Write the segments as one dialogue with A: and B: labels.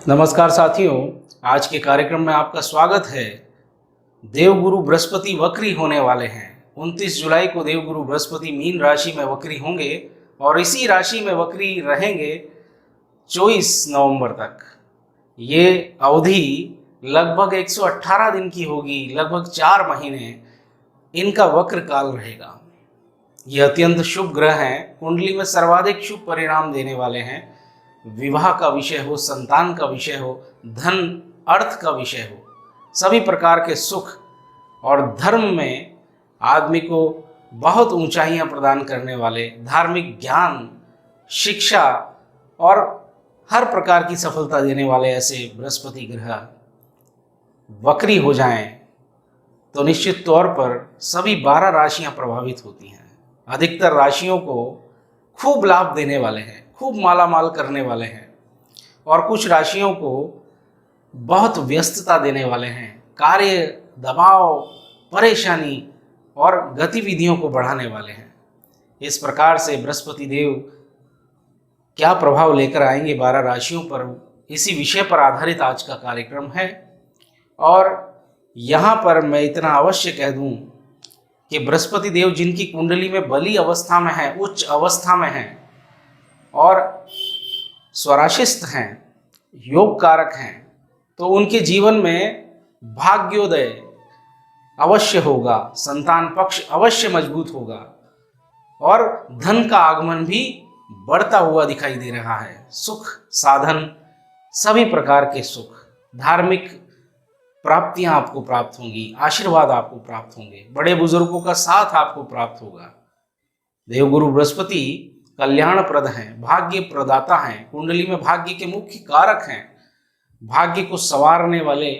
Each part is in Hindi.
A: नमस्कार साथियों, आज के कार्यक्रम में आपका स्वागत है। देवगुरु बृहस्पति वक्री होने वाले हैं। 29 जुलाई को देवगुरु बृहस्पति मीन राशि में वक्री होंगे और इसी राशि में वक्री रहेंगे 24 नवंबर तक। ये अवधि लगभग 118 दिन की होगी, लगभग 4 महीने इनका वक्र काल रहेगा। ये अत्यंत शुभ ग्रह हैं, कुंडली में सर्वाधिक शुभ परिणाम देने वाले हैं। विवाह का विषय हो, संतान का विषय हो, धन अर्थ का विषय हो, सभी प्रकार के सुख और धर्म में आदमी को बहुत ऊंचाइयां प्रदान करने वाले, धार्मिक ज्ञान, शिक्षा और हर प्रकार की सफलता देने वाले ऐसे बृहस्पति ग्रह वक्री हो जाएं तो निश्चित तौर पर सभी 12 राशियां प्रभावित होती हैं। अधिकतर राशियों को खूब लाभ देने वाले हैं, खूब मालामाल करने वाले हैं, और कुछ राशियों को बहुत व्यस्तता देने वाले हैं। कार्य, दबाव, परेशानी और गतिविधियों को बढ़ाने वाले हैं। इस प्रकार से बृहस्पति देव क्या प्रभाव लेकर आएंगे 12 राशियों पर, इसी विषय पर आधारित आज का कार्यक्रम है। और यहाँ पर मैं इतना अवश्य कह दूँ कि बृहस्पति देव जिनकी कुंडली में बली अवस्था में है, उच्च अवस्था में है और स्वराशिस्थ हैं, योग कारक हैं, तो उनके जीवन में भाग्योदय अवश्य होगा, संतान पक्ष अवश्य मजबूत होगा और धन का आगमन भी बढ़ता हुआ दिखाई दे रहा है। सुख, साधन, सभी प्रकार के सुख, धार्मिक प्राप्तियां आपको प्राप्त होंगी, आशीर्वाद आपको प्राप्त होंगे, बड़े बुजुर्गों का साथ आपको प्राप्त होगा। देवगुरु बृहस्पति कल्याणप्रद हैं, भाग्य प्रदाता हैं, कुंडली में भाग्य के मुख्य कारक हैं, भाग्य को संवारने वाले।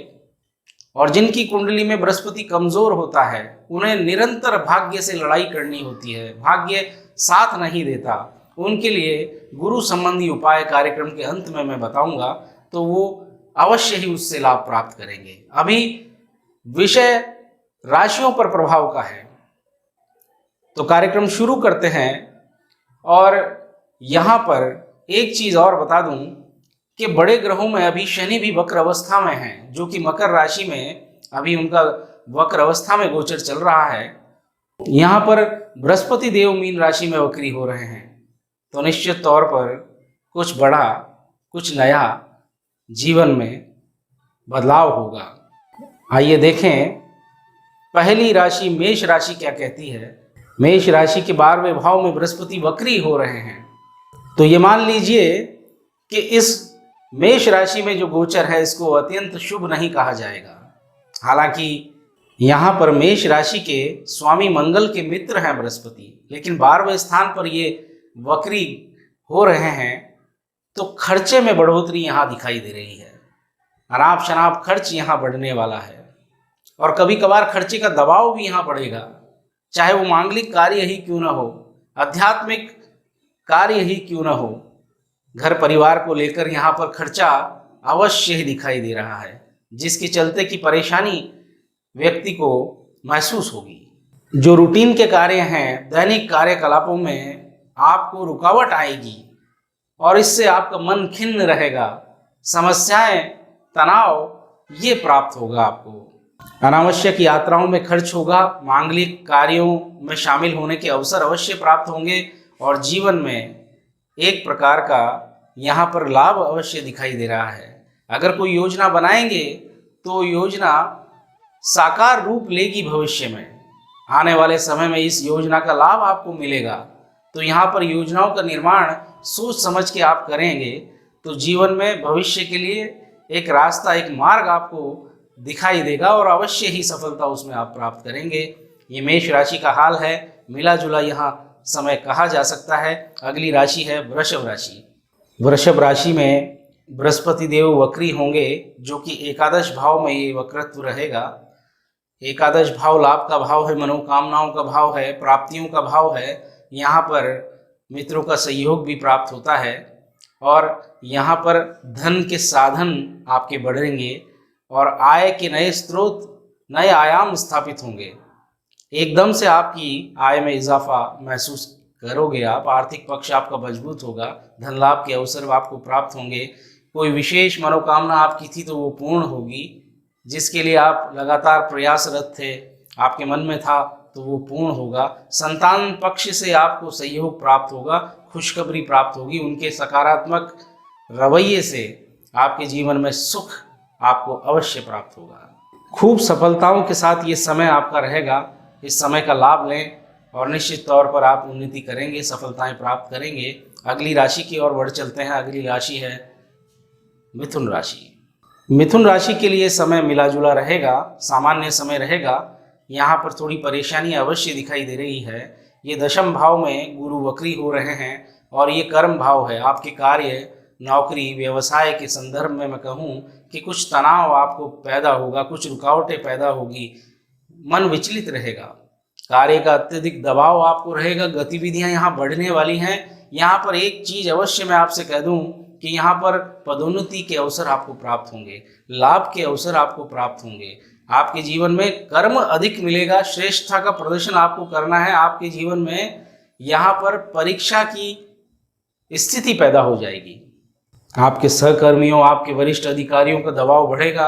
A: और जिनकी कुंडली में बृहस्पति कमजोर होता है उन्हें निरंतर भाग्य से लड़ाई करनी होती है, भाग्य साथ नहीं देता। उनके लिए गुरु संबंधी उपाय कार्यक्रम के अंत में मैं बताऊंगा, तो वो अवश्य ही उससे लाभ प्राप्त करेंगे। अभी विषय राशियों पर प्रभाव का है, तो कार्यक्रम शुरू करते हैं। और यहाँ पर एक चीज और बता दूं कि बड़े ग्रहों में अभी शनि भी वक्र अवस्था में है, जो कि मकर राशि में अभी उनका वक्र अवस्था में गोचर चल रहा है। यहाँ पर बृहस्पति देव मीन राशि में वक्री हो रहे हैं, तो निश्चित तौर पर कुछ बड़ा, कुछ नया जीवन में बदलाव होगा। आइए देखें पहली राशि मेष राशि क्या कहती है। मेष राशि के 12वें भाव में बृहस्पति वक्री हो रहे हैं, तो ये मान लीजिए कि इस मेष राशि में जो गोचर है इसको अत्यंत शुभ नहीं कहा जाएगा। हालांकि यहाँ पर मेष राशि के स्वामी मंगल के मित्र हैं बृहस्पति, लेकिन 12वें स्थान पर ये वक्री हो रहे हैं, तो खर्चे में बढ़ोतरी यहाँ दिखाई दे रही है। अनाप शनाप खर्च यहाँ बढ़ने वाला है और कभी कभार खर्चे का दबाव भी यहाँ बढ़ेगा, चाहे वो मांगलिक कार्य ही क्यों ना हो, आध्यात्मिक कार्य ही क्यों ना हो। घर परिवार को लेकर यहाँ पर खर्चा अवश्य ही दिखाई दे रहा है, जिसके चलते की परेशानी व्यक्ति को महसूस होगी। जो रूटीन के कार्य हैं, दैनिक कार्यकलापों में आपको रुकावट आएगी और इससे आपका मन खिन्न रहेगा। समस्याएं, तनाव ये प्राप्त होगा आपको। अनावश्यक यात्राओं में खर्च होगा, मांगलिक कार्यों में शामिल होने के अवसर अवश्य प्राप्त होंगे और जीवन में एक प्रकार का यहाँ पर लाभ अवश्य दिखाई दे रहा है। अगर कोई योजना बनाएंगे तो योजना साकार रूप लेगी भविष्य में। आने वाले समय में इस योजना का लाभ आपको मिलेगा। तो यहाँ पर योजनाओं का निर्माण सोच समझ के आप करेंगे तो जीवन में भविष्य के लिए एक रास्ता, एक मार्ग आपको दिखाई देगा और अवश्य ही सफलता उसमें आप प्राप्त करेंगे। ये मेष राशि का हाल है, मिला जुला यहाँ समय कहा जा सकता है। अगली राशि है वृषभ राशि। वृषभ राशि में बृहस्पति देव वक्री होंगे, जो कि एकादश भाव में ये वक्रत्व रहेगा। एकादश भाव लाभ का भाव है, मनोकामनाओं का भाव है, प्राप्तियों का भाव है। यहाँ पर मित्रों का सहयोग भी प्राप्त होता है और यहाँ पर धन के साधन आपके बढ़ेंगे और आय के नए स्रोत, नए आयाम स्थापित होंगे। एकदम से आपकी आय में इजाफा महसूस करोगे आप, आर्थिक पक्ष आपका मजबूत होगा, धन लाभ के अवसर आपको प्राप्त होंगे। कोई विशेष मनोकामना आपकी थी तो वो पूर्ण होगी, जिसके लिए आप लगातार प्रयासरत थे, आपके मन में था, तो वो पूर्ण होगा। संतान पक्ष से आपको सहयोग प्राप्त होगा, खुशखबरी प्राप्त होगी। उनके सकारात्मक रवैये से आपके जीवन में सुख आपको अवश्य प्राप्त होगा। खूब सफलताओं के साथ ये समय आपका रहेगा। इस समय का लाभ लें और निश्चित तौर पर आप उन्नति करेंगे, सफलताएं प्राप्त करेंगे। अगली राशि की ओर बढ़ चलते हैं। अगली राशि है मिथुन राशि। मिथुन राशि के लिए समय मिला जुला रहेगा, सामान्य समय रहेगा। यहाँ पर थोड़ी परेशानी अवश्य दिखाई दे रही है। ये दशम भाव में गुरु वक्री हो रहे हैं और ये कर्म भाव है। आपके कार्य, नौकरी, व्यवसाय के संदर्भ में मैं कहूँ कि कुछ तनाव आपको पैदा होगा, कुछ रुकावटें पैदा होगी, मन विचलित रहेगा, कार्य का अत्यधिक दबाव आपको रहेगा, गतिविधियां यहाँ बढ़ने वाली हैं। यहाँ पर एक चीज़ अवश्य मैं आपसे कह दूं कि यहाँ पर पदोन्नति के अवसर आपको प्राप्त होंगे, लाभ के अवसर आपको प्राप्त होंगे। आपके जीवन में कर्म अधिक मिलेगा, श्रेष्ठता का प्रदर्शन आपको करना है। आपके जीवन में यहाँ पर परीक्षा की स्थिति पैदा हो जाएगी। आपके सहकर्मियों, आपके वरिष्ठ अधिकारियों का दबाव बढ़ेगा,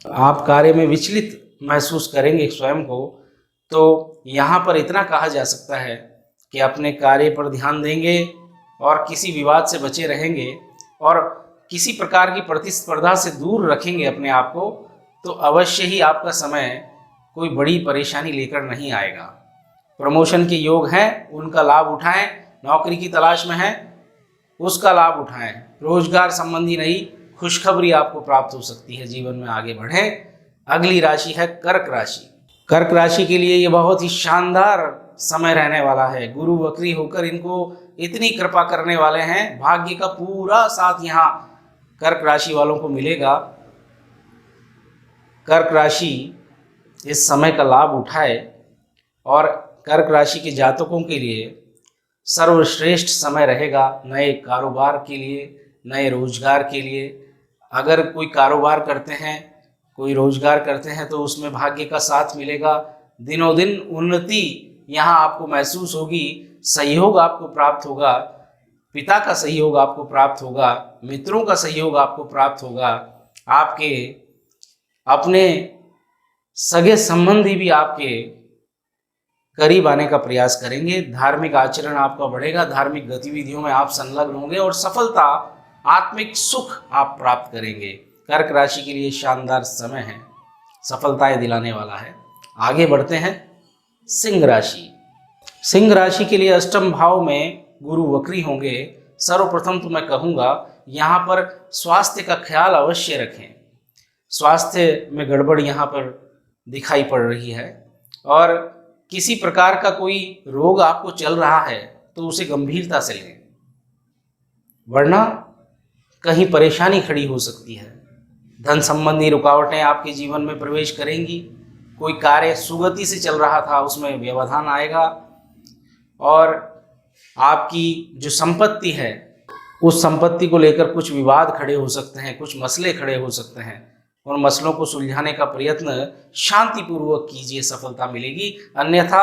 A: आप कार्य में विचलित महसूस करेंगे स्वयं को। तो यहाँ पर इतना कहा जा सकता है कि अपने कार्य पर ध्यान देंगे और किसी विवाद से बचे रहेंगे और किसी प्रकार की प्रतिस्पर्धा से दूर रखेंगे अपने आप को, तो अवश्य ही आपका समय कोई बड़ी परेशानी लेकर नहीं आएगा। प्रमोशन के योग हैं, उनका लाभ उठाएं। नौकरी की तलाश में हैं, उसका लाभ उठाएं। रोजगार संबंधी नई खुशखबरी आपको प्राप्त हो सकती है, जीवन में आगे बढ़ें। अगली राशि है कर्क राशि। कर्क राशि के लिए ये बहुत ही शानदार समय रहने वाला है। गुरु वक्री होकर इनको इतनी कृपा करने वाले हैं, भाग्य का पूरा साथ यहाँ कर्क राशि वालों को मिलेगा। कर्क राशि इस समय का लाभ उठाए और कर्क राशि के जातकों के लिए सर्वश्रेष्ठ समय रहेगा नए कारोबार के लिए, नए रोजगार के लिए। अगर कोई कारोबार करते हैं, कोई रोजगार करते हैं तो उसमें भाग्य का साथ मिलेगा। दिनों दिन उन्नति यहाँ आपको महसूस होगी, सहयोग आपको प्राप्त होगा, पिता का सहयोग आपको प्राप्त होगा, मित्रों का सहयोग आपको प्राप्त होगा। आपके अपने सगे संबंधी भी आपके करीब आने का प्रयास करेंगे। धार्मिक आचरण आपका बढ़ेगा, धार्मिक गतिविधियों में आप संलग्न होंगे और सफलता, आत्मिक सुख आप प्राप्त करेंगे। कर्क राशि के लिए शानदार समय है, सफलताएं दिलाने वाला है। आगे बढ़ते हैं सिंह राशि। सिंह राशि के लिए अष्टम भाव में गुरु वक्री होंगे। सर्वप्रथम तो मैं कहूँगा यहाँ पर स्वास्थ्य का ख्याल अवश्य रखें। स्वास्थ्य में गड़बड़ यहाँ पर दिखाई पड़ रही है और किसी प्रकार का कोई रोग आपको चल रहा है तो उसे गंभीरता से लें, वरना कहीं परेशानी खड़ी हो सकती है। धन संबंधी रुकावटें आपके जीवन में प्रवेश करेंगी। कोई कार्य सुगति से चल रहा था उसमें व्यवधान आएगा और आपकी जो संपत्ति है उस संपत्ति को लेकर कुछ विवाद खड़े हो सकते हैं, कुछ मसले खड़े हो सकते हैं। उन मसलों को सुलझाने का प्रयत्न शांतिपूर्वक कीजिए, सफलता मिलेगी, अन्यथा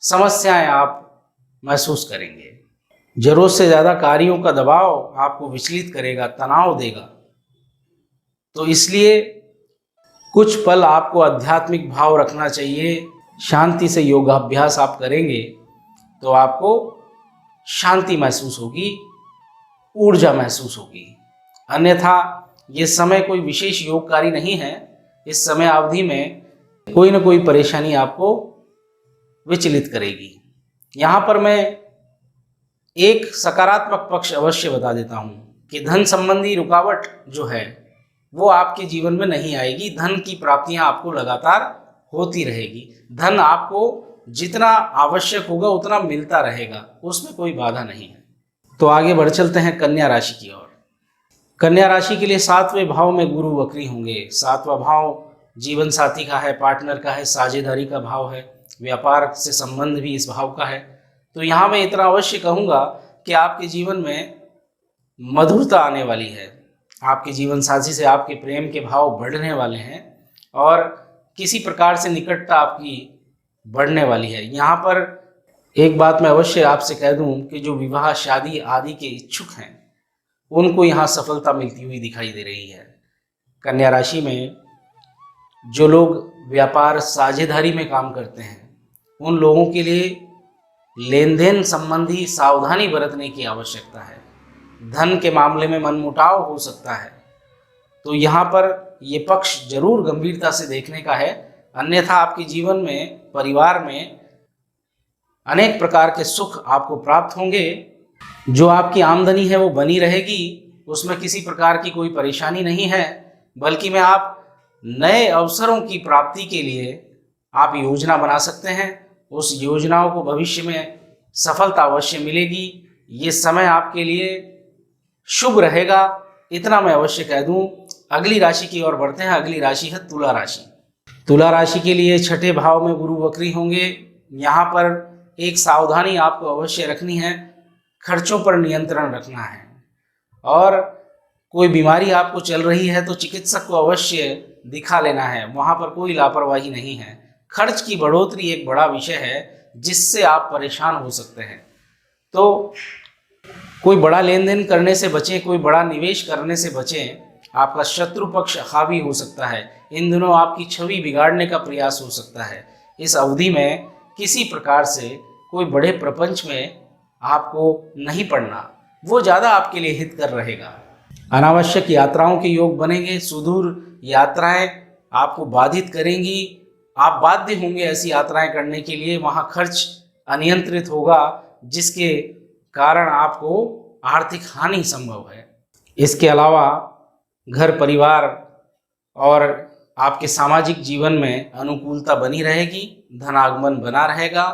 A: समस्याएं आप महसूस करेंगे। जरूरत से ज़्यादा कार्यों का दबाव आपको विचलित करेगा, तनाव देगा। तो इसलिए कुछ पल आपको आध्यात्मिक भाव रखना चाहिए। शांति से योगाभ्यास आप करेंगे तो आपको शांति महसूस होगी, ऊर्जा महसूस होगी। अन्यथा ये समय कोई विशेष योगकारी नहीं है। इस समय अवधि में कोई न कोई परेशानी आपको विचलित करेगी। यहाँ पर मैं एक सकारात्मक पक्ष अवश्य बता देता हूँ कि धन संबंधी रुकावट जो है वो आपके जीवन में नहीं आएगी। धन की प्राप्तियाँ आपको लगातार होती रहेगी। धन आपको जितना आवश्यक होगा उतना मिलता रहेगा, उसमें कोई बाधा नहीं है। तो आगे बढ़ चलते हैं कन्या राशि की ओर। कन्या राशि के लिए 7वें भाव में गुरु वक्री होंगे। 7वां भाव जीवन साथी का है, पार्टनर का है, साझेदारी का भाव है, व्यापार से संबंध भी इस भाव का है। तो यहाँ मैं इतना अवश्य कहूँगा कि आपके जीवन में मधुरता आने वाली है। आपके जीवन साथी से आपके प्रेम के भाव बढ़ने वाले हैं और किसी प्रकार से निकटता आपकी बढ़ने वाली है। यहाँ पर एक बात मैं अवश्य आपसे कह दूँ कि जो विवाह, शादी आदि के इच्छुक हैं उनको यहाँ सफलता मिलती हुई दिखाई दे रही है। कन्या राशि में जो लोग व्यापार साझेदारी में काम करते हैं, उन लोगों के लिए लेन देन संबंधी सावधानी बरतने की आवश्यकता है। धन के मामले में मनमुटाव हो सकता है, तो यहाँ पर ये पक्ष जरूर गंभीरता से देखने का है। अन्यथा आपके जीवन में, परिवार में अनेक प्रकार के सुख आपको प्राप्त होंगे। जो आपकी आमदनी है वो बनी रहेगी, उसमें किसी प्रकार की कोई परेशानी नहीं है, बल्कि में आप नए अवसरों की प्राप्ति के लिए आप योजना बना सकते हैं। उस योजनाओं को भविष्य में सफलता अवश्य मिलेगी। ये समय आपके लिए शुभ रहेगा, इतना मैं अवश्य कह दूं। अगली राशि की ओर बढ़ते हैं। अगली राशि है तुला राशि। तुला राशि के लिए छठे भाव में गुरु वक्री होंगे। यहाँ पर एक सावधानी आपको अवश्य रखनी है, खर्चों पर नियंत्रण रखना है। और कोई बीमारी आपको चल रही है तो चिकित्सक को अवश्य दिखा लेना है, वहाँ पर कोई लापरवाही नहीं है। खर्च की बढ़ोतरी एक बड़ा विषय है जिससे आप परेशान हो सकते हैं, तो कोई बड़ा लेन देन करने से बचें, कोई बड़ा निवेश करने से बचें। आपका शत्रु पक्ष हावी हो सकता है। इन दिनों आपकी छवि बिगाड़ने का प्रयास हो सकता है। इस अवधि में किसी प्रकार से कोई बड़े प्रपंच में आपको नहीं पड़ना, वो ज़्यादा आपके लिए हितकर रहेगा। अनावश्यक यात्राओं के योग बनेंगे। सुदूर यात्राएं आपको बाधित करेंगी। आप बाध्य होंगे ऐसी यात्राएं करने के लिए। वहाँ खर्च अनियंत्रित होगा, जिसके कारण आपको आर्थिक हानि संभव है। इसके अलावा घर परिवार और आपके सामाजिक जीवन में अनुकूलता बनी रहेगी। धनागमन बना रहेगा।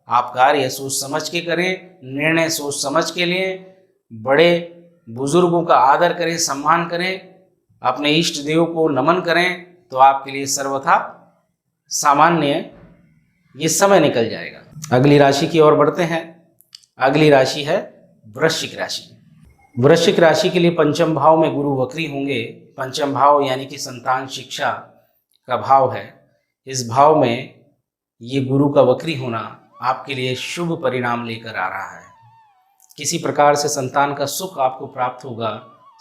A: आप कार्य सोच समझ के करें, निर्णय सोच समझ के लें। बड़े बुजुर्गों का आदर करें, सम्मान करें, अपने इष्ट देव को नमन करें, तो आपके लिए सर्वथा सामान्य ये समय निकल जाएगा। अगली राशि की ओर बढ़ते हैं। अगली राशि है वृश्चिक राशि। वृश्चिक राशि के लिए पंचम भाव में गुरु वक्री होंगे। पंचम भाव यानी कि संतान शिक्षा का भाव है। इस भाव में ये गुरु का वक्री होना आपके लिए शुभ परिणाम लेकर आ रहा है। किसी प्रकार से संतान का सुख आपको प्राप्त होगा।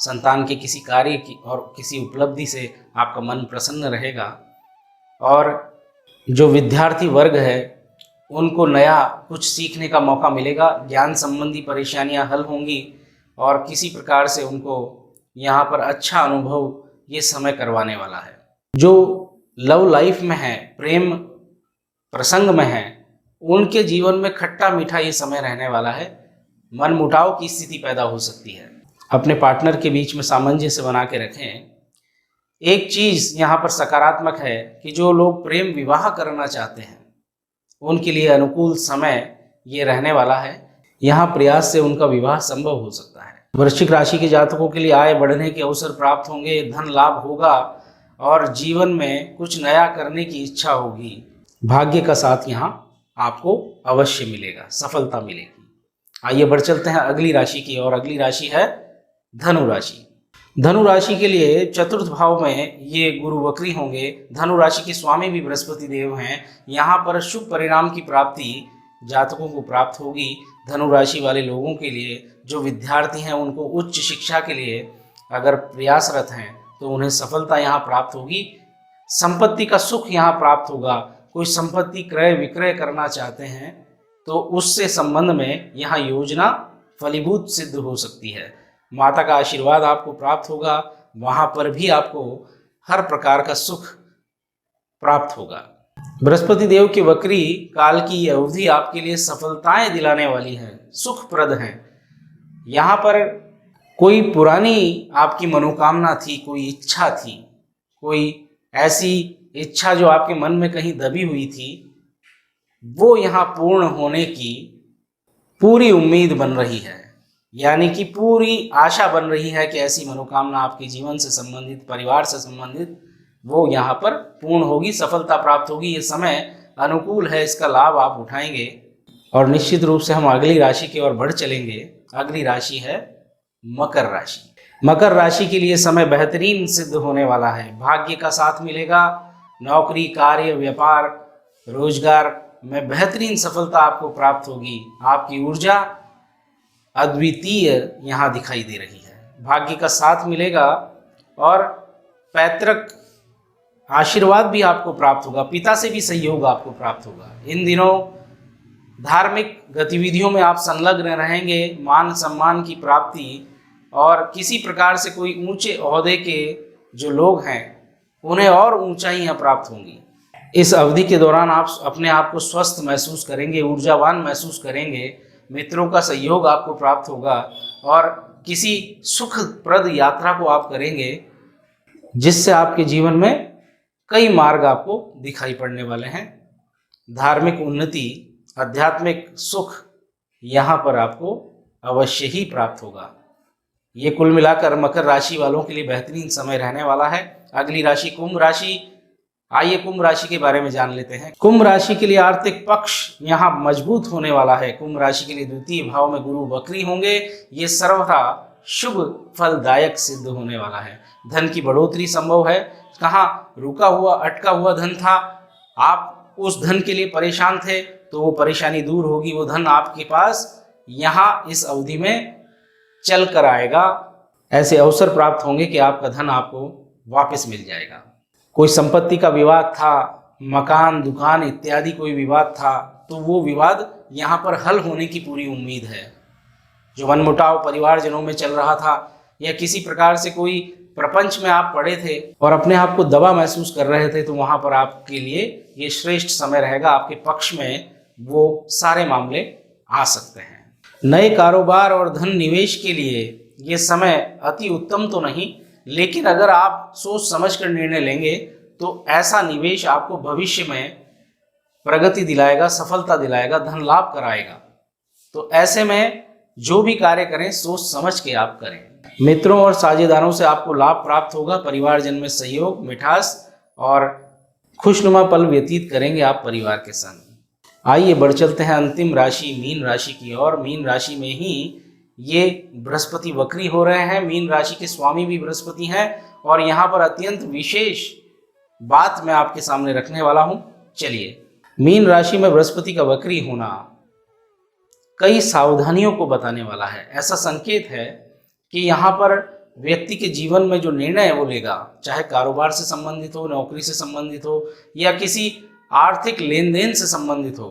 A: संतान के किसी कार्य की और किसी उपलब्धि से आपका मन प्रसन्न रहेगा। और जो विद्यार्थी वर्ग है उनको नया कुछ सीखने का मौका मिलेगा। ज्ञान संबंधी परेशानियां हल होंगी और किसी प्रकार से उनको यहाँ पर अच्छा अनुभव ये समय करवाने वाला है। जो लव लाइफ में है, प्रेम प्रसंग में है, उनके जीवन में खट्टा मीठा ये समय रहने वाला है। मन मुटाव की स्थिति पैदा हो सकती है। अपने पार्टनर के बीच में सामंजस्य बना के रखें। एक चीज़ यहाँ पर सकारात्मक है कि जो लोग प्रेम विवाह करना चाहते हैं उनके लिए अनुकूल समय ये रहने वाला है। यहाँ प्रयास से उनका विवाह संभव हो सकता है। वृश्चिक राशि के जातकों के लिए आय बढ़ने के अवसर प्राप्त होंगे। धन लाभ होगा और जीवन में कुछ नया करने की इच्छा होगी। भाग्य का साथ यहाँ आपको अवश्य मिलेगा, सफलता मिलेगी। आइए बढ़ चलते हैं अगली राशि की और अगली राशि है धनु राशि। धनु राशि के लिए चतुर्थ भाव में ये गुरु वक्री होंगे। धनु राशि के स्वामी भी बृहस्पति देव हैं। यहाँ पर शुभ परिणाम की प्राप्ति जातकों को प्राप्त होगी। धनु राशि वाले लोगों के लिए, जो विद्यार्थी हैं, उनको उच्च शिक्षा के लिए अगर प्रयासरत हैं तो उन्हें सफलता यहाँ प्राप्त होगी। संपत्ति का सुख यहाँ प्राप्त होगा। कोई संपत्ति क्रय विक्रय करना चाहते हैं तो उससे संबंध में यहाँ योजना फलीभूत सिद्ध हो सकती है। माता का आशीर्वाद आपको प्राप्त होगा। वहाँ पर भी आपको हर प्रकार का सुख प्राप्त होगा। बृहस्पति देव की वक्री काल की यह अवधि आपके लिए सफलताएं दिलाने वाली है, सुखप्रद है। यहाँ पर कोई पुरानी आपकी मनोकामना थी, कोई इच्छा थी, कोई ऐसी इच्छा जो आपके मन में कहीं दबी हुई थी, वो यहाँ पूर्ण होने की पूरी उम्मीद बन रही है। यानी कि पूरी आशा बन रही है कि ऐसी मनोकामना आपके जीवन से संबंधित, परिवार से संबंधित, वो यहाँ पर पूर्ण होगी, सफलता प्राप्त होगी। ये समय अनुकूल है, इसका लाभ आप उठाएंगे। और निश्चित रूप से हम अगली राशि की ओर बढ़ चलेंगे। अगली राशि है मकर राशि। मकर राशि के लिए समय बेहतरीन सिद्ध होने वाला है। भाग्य का साथ मिलेगा। नौकरी, कार्य, व्यापार, रोजगार में बेहतरीन सफलता आपको प्राप्त होगी। आपकी ऊर्जा अद्वितीय यहाँ दिखाई दे रही है। भाग्य का साथ मिलेगा और पैतृक आशीर्वाद भी आपको प्राप्त होगा, पिता से भी सहयोग आपको प्राप्त होगा। इन दिनों धार्मिक गतिविधियों में आप संलग्न रहेंगे, मान सम्मान की प्राप्ति और किसी प्रकार से कोई ऊंचे ओहदे के जो लोग हैं उन्हें और ऊंचाइयां प्राप्त होंगी। इस अवधि के दौरान आप अपने आप को स्वस्थ महसूस करेंगे, ऊर्जावान महसूस करेंगे, मित्रों का सहयोग आपको प्राप्त होगा और किसी सुखप्रद यात्रा को आप करेंगे जिससे आपके जीवन में कई मार्ग आपको दिखाई पड़ने वाले हैं। धार्मिक उन्नति, आध्यात्मिक सुख यहाँ पर आपको अवश्य ही प्राप्त होगा। ये कुल मिलाकर मकर राशि वालों के लिए बेहतरीन समय रहने वाला है। अगली राशि कुंभ राशि। आइए कुंभ राशि के बारे में जान लेते हैं। कुंभ राशि के लिए आर्थिक पक्ष यहाँ मजबूत होने वाला है। कुंभ राशि के लिए द्वितीय भाव में गुरु वक्री होंगे, ये सर्वथा शुभ फलदायक सिद्ध होने वाला है। धन की बढ़ोतरी संभव है। कहाँ रुका हुआ अटका हुआ धन था, आप उस धन के लिए परेशान थे, तो वो परेशानी दूर होगी। वो धन आपके पास यहाँ इस अवधि में चल कर आएगा। ऐसे अवसर प्राप्त होंगे कि आपका धन आपको वापस मिल जाएगा। कोई संपत्ति का विवाद था, मकान दुकान इत्यादि कोई विवाद था, तो वो विवाद यहाँ पर हल होने की पूरी उम्मीद है। जो मनमुटाव परिवारजनों में चल रहा था या किसी प्रकार से कोई प्रपंच में आप पड़े थे और अपने आप को दबा महसूस कर रहे थे, तो वहाँ पर आपके लिए ये श्रेष्ठ समय रहेगा। आपके पक्ष में वो सारे मामले आ सकते हैं। नए कारोबार और धन निवेश के लिए ये समय अति उत्तम तो नहीं, लेकिन अगर आप सोच समझ कर निर्णय लेंगे तो ऐसा निवेश आपको भविष्य में प्रगति दिलाएगा, सफलता दिलाएगा, धन लाभ कराएगा। तो ऐसे में जो भी कार्य करें सोच समझ के आप करें। मित्रों और साझेदारों से आपको लाभ प्राप्त होगा। परिवारजन में सहयोग, मिठास और खुशनुमा पल व्यतीत करेंगे आप परिवार के संग। आइए बढ़ चलते हैं अंतिम राशि मीन राशि की ओर। मीन राशि में ही ये बृहस्पति वक्री हो रहे हैं। मीन राशि के स्वामी भी बृहस्पति हैं और यहाँ पर अत्यंत विशेष बात मैं आपके सामने रखने वाला हूँ। चलिए, मीन राशि में बृहस्पति का वक्री होना कई सावधानियों को बताने वाला है। ऐसा संकेत है कि यहाँ पर व्यक्ति के जीवन में जो निर्णय वो लेगा, चाहे कारोबार से संबंधित हो, नौकरी से संबंधित हो या किसी आर्थिक लेन देन से संबंधित हो,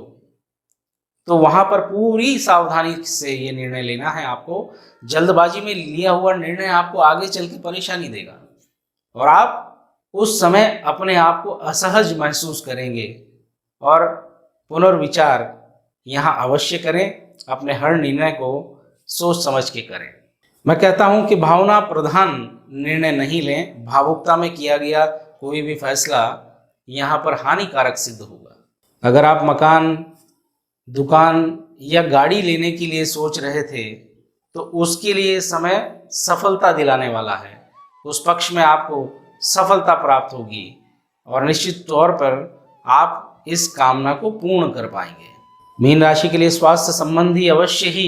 A: तो वहाँ पर पूरी सावधानी से ये निर्णय लेना है आपको। जल्दबाजी में लिया हुआ निर्णय आपको आगे चल के परेशानी देगा और आप उस समय अपने आप को असहज महसूस करेंगे और पुनर्विचार यहाँ अवश्य करें। अपने हर निर्णय को सोच समझ के करें। मैं कहता हूँ कि भावना प्रधान निर्णय नहीं लें। भावुकता में किया गया कोई भी फैसला यहाँ पर हानिकारक सिद्ध होगा। अगर आप मकान, दुकान या गाड़ी लेने के लिए सोच रहे थे तो उसके लिए समय सफलता दिलाने वाला है। उस पक्ष में आपको सफलता प्राप्त होगी और निश्चित तौर पर आप इस कामना को पूर्ण कर पाएंगे। मीन राशि के लिए स्वास्थ्य संबंधी अवश्य ही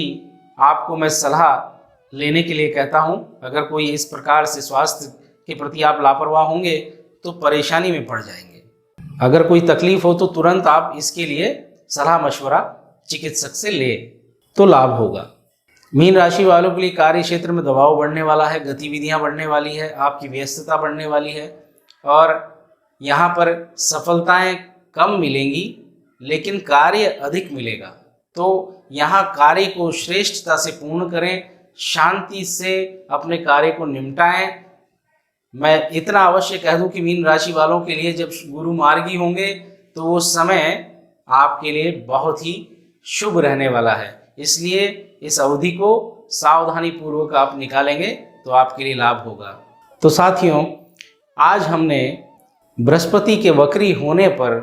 A: आपको मैं सलाह लेने के लिए कहता हूँ। अगर कोई इस प्रकार से स्वास्थ्य के प्रति आप लापरवाह होंगे तो परेशानी में पड़ जाएंगे। अगर कोई तकलीफ हो तो तुरंत आप इसके लिए सलाह मशवरा चिकित्सक से ले तो लाभ होगा। मीन राशि वालों के लिए कार्य क्षेत्र में दबाव बढ़ने वाला है, गतिविधियां बढ़ने वाली है, आपकी व्यस्तता बढ़ने वाली है और यहाँ पर सफलताएं कम मिलेंगी लेकिन कार्य अधिक मिलेगा। तो यहाँ कार्य को श्रेष्ठता से पूर्ण करें, शांति से अपने कार्य को निपटाएं। मैं इतना अवश्य कह दूं कि मीन राशि वालों के लिए जब गुरु मार्गी होंगे तो वो समय आपके लिए बहुत ही शुभ रहने वाला है। इसलिए इस अवधि को सावधानी पूर्वक आप निकालेंगे तो आपके लिए लाभ होगा। तो साथियों, आज हमने बृहस्पति के वक्री होने पर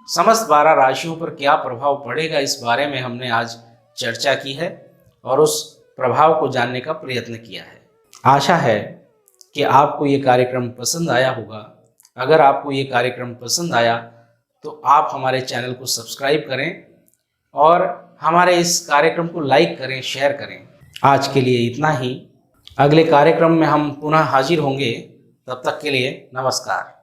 A: समस्त 12 राशियों पर क्या प्रभाव पड़ेगा इस बारे में हमने आज चर्चा की है और उस प्रभाव को जानने का प्रयत्न किया है। आशा है कि आपको ये कार्यक्रम पसंद आया होगा। अगर आपको ये कार्यक्रम पसंद आया तो आप हमारे चैनल को सब्सक्राइब करें और हमारे इस कार्यक्रम को लाइक करें, शेयर करें। आज के लिए इतना ही। अगले कार्यक्रम में हम पुनः हाजिर होंगे। तब तक के लिए नमस्कार।